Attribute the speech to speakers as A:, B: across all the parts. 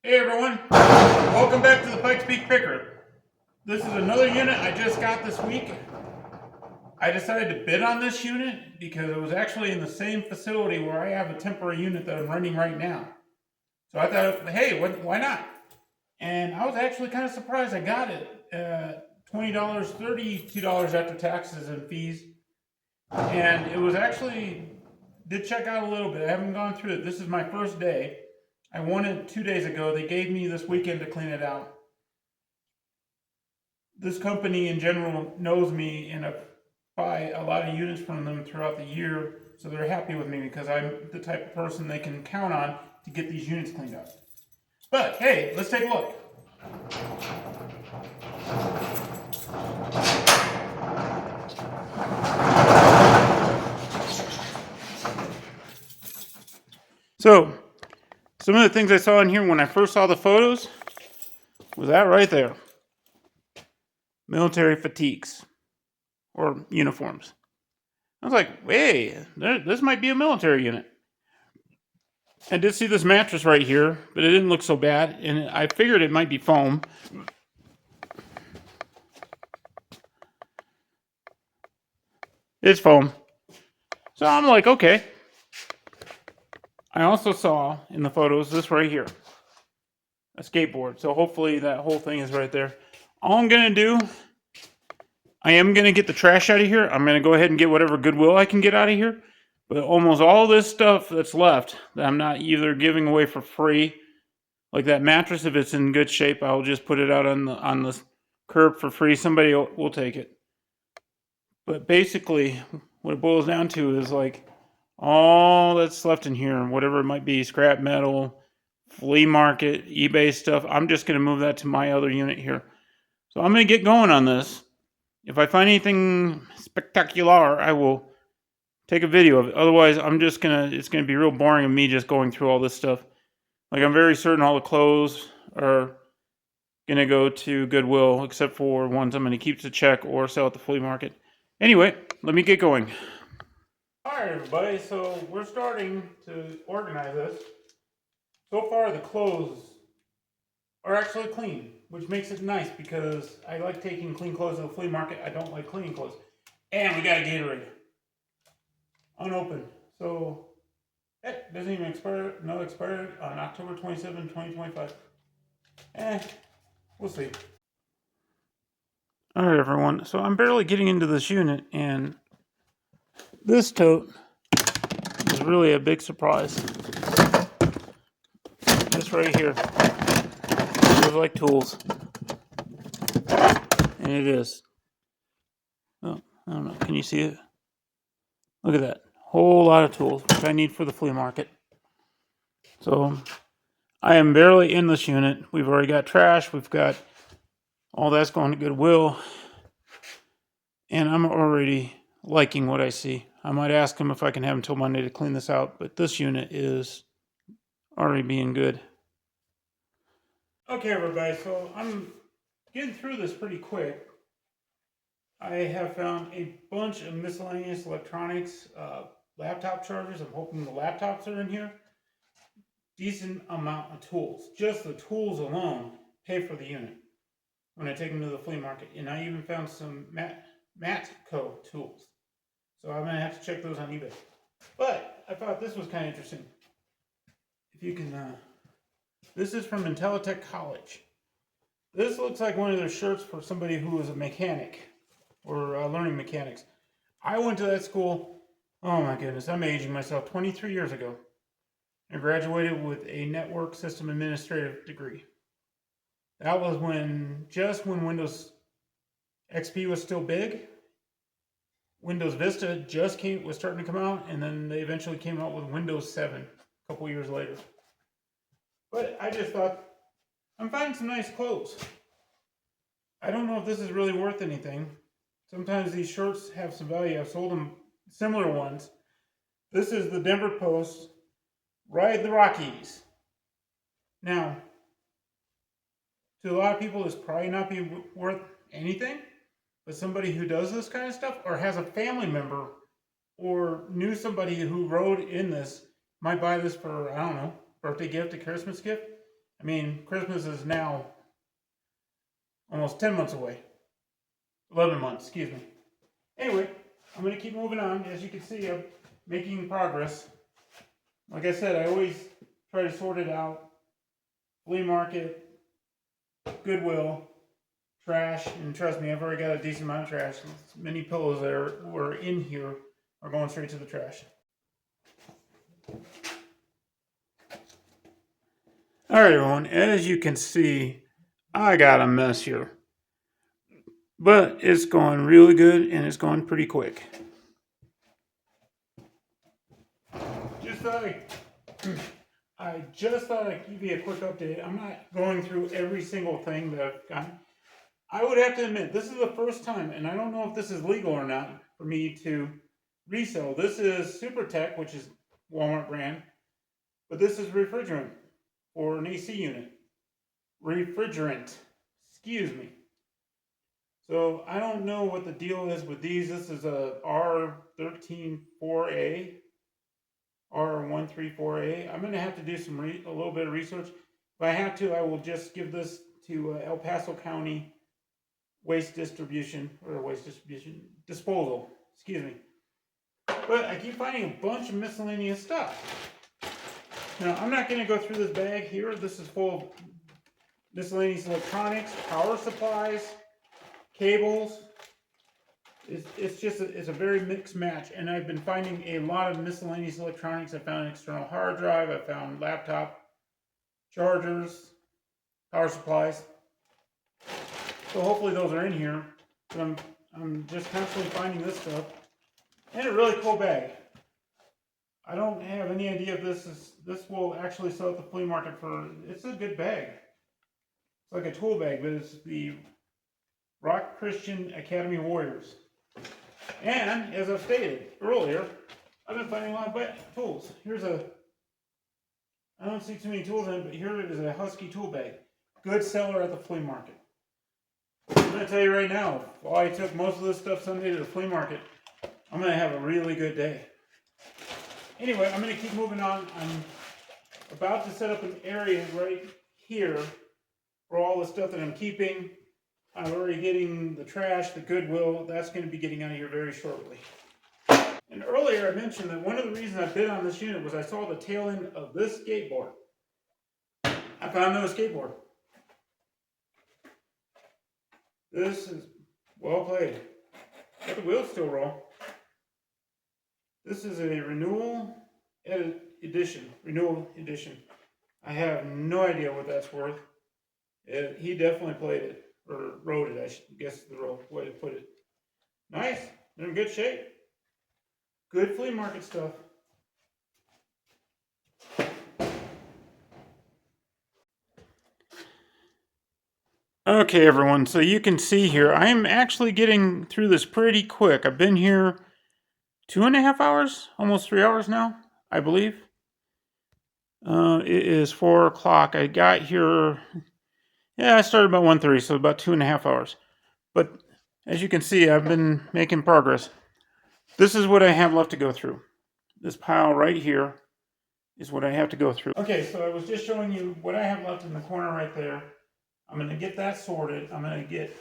A: Hey everyone, welcome back to the Pikes Peak Picker. This is another unit I just got this week. I decided to bid on this unit because it was actually in the same facility where I have a temporary unit that I'm running right now. So I thought, hey, why not? And I was actually kind of surprised I got it. $20, $32 after taxes and fees. And it was actually, did check out a little bit. I haven't gone through it. This is my first day. I won it 2 days ago. They gave me this weekend to clean it out. This company in general knows me, and I buy a lot of units from them throughout the year, so they're happy with me because I'm the type of person they can count on to get these units cleaned up. But hey, let's take a look. So, some of the things I saw in here when I first saw the photos was that right there. Military fatigues or uniforms. I was like, hey, this might be a military unit. I did see this mattress right here, but it didn't look so bad, and I figured it might be foam. It's foam. So I'm like, okay. I also saw in the photos this right here, a skateboard. So hopefully that whole thing is right there. All I'm going to do, I am going to get the trash out of here. I'm going to go ahead and get whatever Goodwill I can get out of here. But almost all this stuff that's left that I'm not either giving away for free, like that mattress, if it's in good shape, I'll just put it out on the curb for free. Somebody will take it. But basically, what it boils down to is like all that's left in here, whatever it might be, scrap metal, flea market, eBay stuff, I'm just going to move that to my other unit here. So I'm going to get going on this. If I find anything spectacular, I will take a video of it. Otherwise, it's going to be real boring of me just going through all this stuff. Like, I'm very certain all the clothes are going to go to Goodwill, except for ones I'm going to keep to check or sell at the flea market. Anyway, let me get going. Alright everybody, so we're starting to organize this. So far the clothes are actually clean, which makes it nice because I like taking clean clothes to the flea market. I don't like clean clothes. And we got a Gatorade. Unopened. So, it doesn't even expire. No, expired on October 27, 2025. We'll see. Alright everyone, so I'm barely getting into this unit, and this tote is really a big surprise. This right here feels like tools, and it is. Oh, I don't know. Can you see it? Look at that. Whole lot of tools, which I need for the flea market. So I am barely in this unit. We've already got trash. We've got all that's going to Goodwill, and I'm already liking what I see. I might ask him if I can have until Monday to clean this out, but this unit is already being good. Okay, everybody, so I'm getting through this pretty quick. I have found a bunch of miscellaneous electronics, laptop chargers. I'm hoping the laptops are in here. Decent amount of tools. Just the tools alone pay for the unit when I take them to the flea market. And I even found some Matco tools. So I'm going to have to check those on eBay. But I thought this was kind of interesting. If you can, this is from Intellitech College. This looks like one of their shirts for somebody who is a mechanic or learning mechanics. I went to that school, oh my goodness, I'm aging myself, 23 years ago. I graduated with a network system administrative degree. That was just when Windows XP was still big. Windows Vista was starting to come out, and then they eventually came out with Windows 7 a couple years later. But I just thought, I'm finding some nice clothes. I don't know if this is really worth anything. Sometimes these shirts have some value. I've sold them similar ones. This is the Denver Post, Ride the Rockies. Now, to a lot of people, this probably not be worth anything, but somebody who does this kind of stuff or has a family member or knew somebody who rode in this might buy this for, I don't know, birthday gift, a Christmas gift. I mean, Christmas is now almost 10 months away. 11 months, excuse me. Anyway, I'm going to keep moving on. As you can see, I'm making progress. Like I said, I always try to sort it out. Flea Market, Goodwill, trash, and trust me, I've already got a decent amount of trash. Many pillows that were in here are going straight to the trash. Alright everyone, as you can see, I got a mess here. But it's going really good and it's going pretty quick. I just thought I'd give you a quick update. I'm not going through every single thing that I've gotten. I would have to admit, this is the first time, and I don't know if this is legal or not, for me to resell. This is Super Tech, which is Walmart brand, but this is refrigerant or an AC unit. Refrigerant, excuse me. So I don't know what the deal is with these. This is a R134A, R134A. I'm going to have to do a little bit of research. If I have to, I will just give this to El Paso County disposal, excuse me. But I keep finding a bunch of miscellaneous stuff. Now, I'm not going to go through this bag here. This is full of miscellaneous electronics, power supplies, cables. It's a very mixed match, and I've been finding a lot of miscellaneous electronics. I found an external hard drive, I found laptop, chargers, power supplies. So hopefully those are in here. But I'm just constantly finding this stuff. And a really cool bag. I don't have any idea if this will actually sell at the flea market for. It's a good bag. It's like a tool bag, but it's the Rock Christian Academy Warriors. And as I've stated earlier, I've been finding a lot of tools. I don't see too many tools in it, but here it is, a Husky tool bag. Good seller at the flea market. I'm going to tell you right now, while I took most of this stuff Sunday to the flea market, I'm going to have a really good day. Anyway, I'm going to keep moving on. I'm about to set up an area right here for all the stuff that I'm keeping. I'm already getting the trash, the Goodwill. That's going to be getting out of here very shortly. And earlier I mentioned that one of the reasons I bid on this unit was I saw the tail end of this skateboard. I found another skateboard. This is well played. But the wheels still roll. This is a renewal edition. I have no idea what that's worth. He definitely played it, or rode it, I guess is the way to put it. Nice. They're in good shape. Good flea market stuff. Okay, everyone, so you can see here, I'm actually getting through this pretty quick. I've been here 2.5 hours, almost 3 hours now, I believe. It is 4 o'clock. I got here, I started about 1:30, so about 2.5 hours. But as you can see, I've been making progress. This is what I have left to go through. This pile right here is what I have to go through. Okay, so I was just showing you what I have left in the corner right there. I'm going to get that sorted. I'm going to get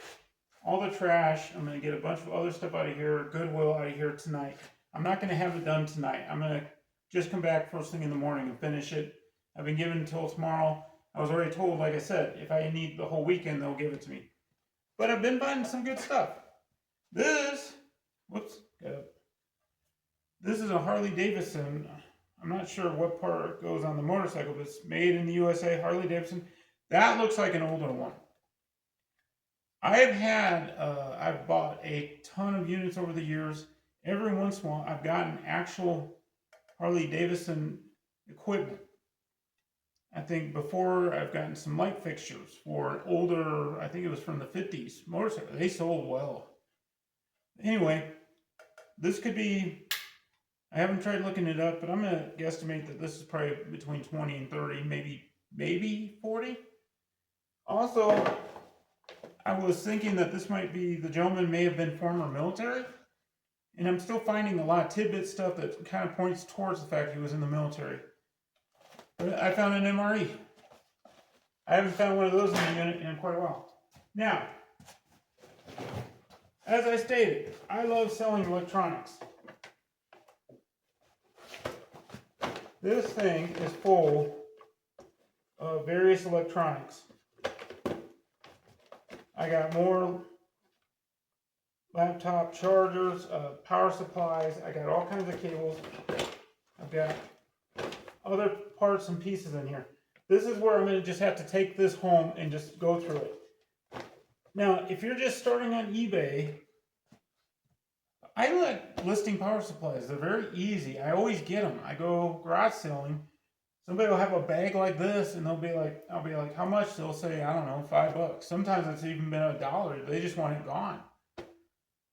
A: all the trash. I'm going to get a bunch of other stuff out of here, Goodwill out of here tonight. I'm not going to have it done tonight. I'm going to just come back first thing in the morning and finish it. I've been given until tomorrow. I was already told, like I said, if I need the whole weekend, they'll give it to me. But I've been finding some good stuff. This is a Harley Davidson. I'm not sure what part goes on the motorcycle, but it's made in the USA, Harley Davidson. That looks like an older one. I've bought a ton of units over the years. Every once in a while, I've gotten actual Harley Davidson equipment. I think before I've gotten some light fixtures for an older, I think it was from the 50s motorcycle. They sold well. Anyway, this could be, I haven't tried looking it up, but I'm going to guesstimate that this is probably between 20 and 30, maybe 40. Also, I was thinking that this might be, the gentleman may have been former military. And I'm still finding a lot of tidbit stuff that kind of points towards the fact he was in the military. But I found an MRE. I haven't found one of those in the unit in quite a while. Now, as I stated, I love selling electronics. This thing is full of various electronics. I got more laptop chargers, power supplies. I got all kinds of cables. I've got other parts and pieces in here. This is where I'm going to just have to take this home and just go through it. Now, if you're just starting on eBay, I like listing power supplies. They're very easy. I always get them. I go garage selling. Somebody will have a bag like this, and they'll be like, I'll be like, how much? They'll say, I don't know, $5. Sometimes it's even been $1. They just want it gone.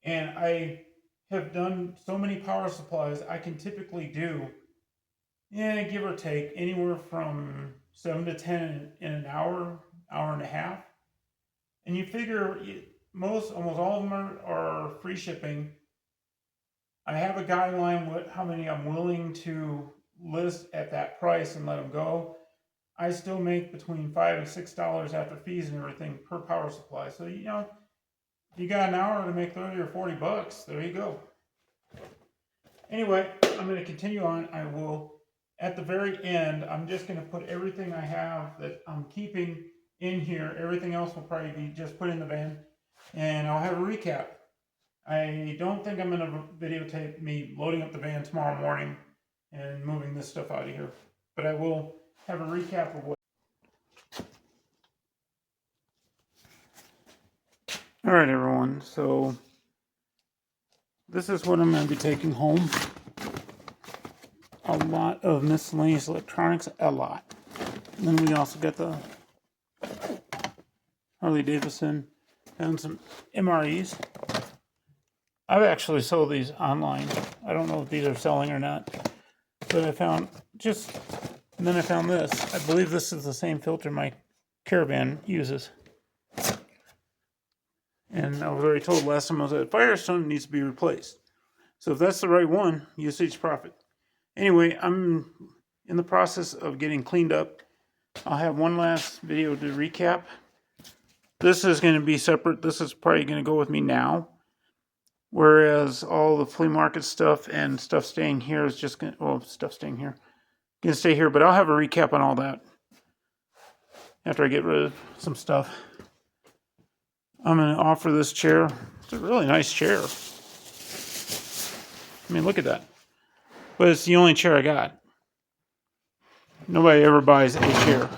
A: And I have done so many power supplies. I can typically do, give or take, anywhere from 7 to 10 in an hour, hour and a half. And you figure almost all of them are free shipping. I have a guideline with how many I'm willing to list at that price and let them go. I still make between $5 and $6 after fees and everything per power supply. So, you got an hour to make 30 or 40 bucks. There you go. Anyway, I'm going to continue on. I will, at the very end, I'm just going to put everything I have that I'm keeping in here. Everything else will probably be just put in the van, and I'll have a recap. I don't think I'm going to videotape me loading up the van tomorrow morning and moving this stuff out of here, but I will have a recap of what. All right, everyone. So this is what I'm going to be taking home. A lot of miscellaneous electronics, a lot. And then we also got the Harley Davidson and some MREs. I've actually sold these online. I don't know if these are selling or not, but I found and then I found this. I believe this is the same filter my Caravan uses. And I was already told last time I was at Firestone, it needs to be replaced. So if that's the right one, usage profit. Anyway, I'm in the process of getting cleaned up. I'll have one last video to recap. This is going to be separate. This is probably going to go with me now. Whereas all the flea market stuff and stuff staying here is just going to, stuff staying here. Going to stay here, but I'll have a recap on all that after I get rid of some stuff. I'm going to offer this chair. It's a really nice chair. I mean, look at that. But it's the only chair I got. Nobody ever buys a chair.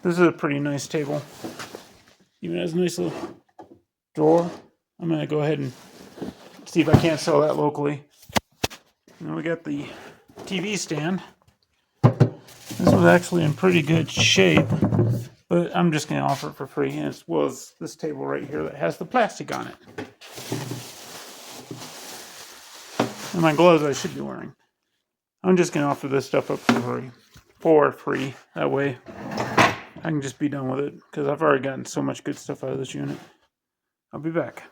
A: This is a pretty nice table. Even has a nice little drawer. I'm going to go ahead and see if I can't sell that locally. And then we got the TV stand. This was actually in pretty good shape, but I'm just going to offer it for free. And it was this table right here that has the plastic on it. And my gloves I should be wearing. I'm just going to offer this stuff up for free. That way I can just be done with it, because I've already gotten so much good stuff out of this unit. I'll be back.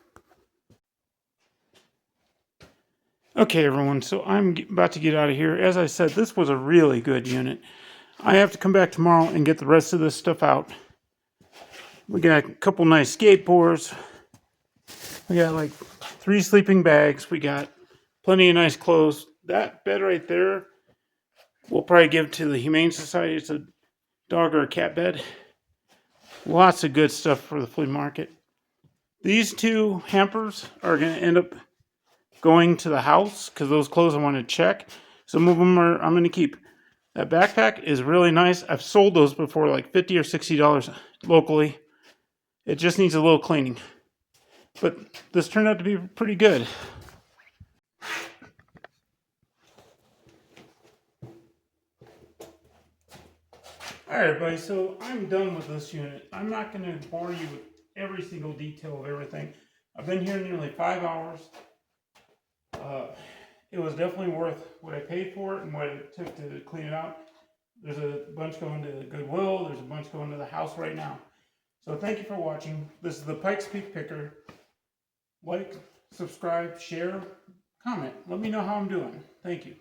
A: Okay, everyone, so I'm about to get out of here. As I said, this was a really good unit. I have to come back tomorrow and get the rest of this stuff out. We got a couple nice skateboards. We got like 3 sleeping bags. We got plenty of nice clothes. That bed right there, we'll probably give to the Humane Society. It's a dog or a cat bed. Lots of good stuff for the flea market. These 2 hampers are going to end up going to the house, because those clothes I want to check. Some of them I'm going to keep. That backpack is really nice. I've sold those before, like $50 or $60 locally. It just needs a little cleaning. But this turned out to be pretty good. Alright, everybody, so I'm done with this unit. I'm not going to bore you with every single detail of everything. I've been here nearly 5 hours. It was definitely worth what I paid for it and what it took to clean it out. There's a bunch going to Goodwill. There's a bunch going to the house right now. So thank you for watching. This is the Pikes Peak Picker. Like, subscribe, share, comment. Let me know how I'm doing. Thank you.